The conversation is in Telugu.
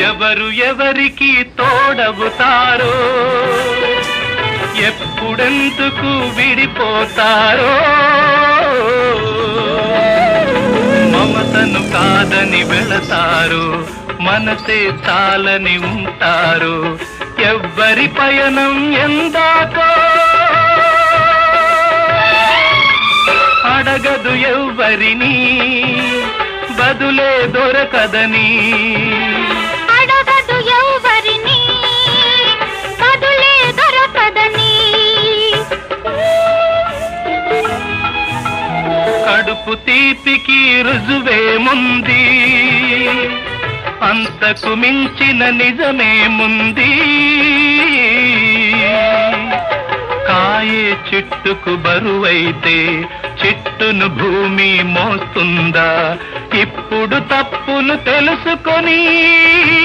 ఎవరు ఎవరికి తోడవుతారో, ఎప్పుడెందుకు విడిపోతారో, మమతను కాదని వెళతారు, మనసే చాలని ఉంటారు. ఎవ్వరి పయనం ఎందాకో అడగదు ఎవ్వరిని, బదులే దొరకదని. అడగదు ఎవ్వరిని, బదులే దొరకదని. కడుపు తీపికి రుజువేముంది, అంతకు మించిన నిజమేముంది. కాయే చిట్టుకు బరువైతే చిట్టును భూమి మోస్తుందా? ఇప్పుడు తప్పును తెలుసుకొని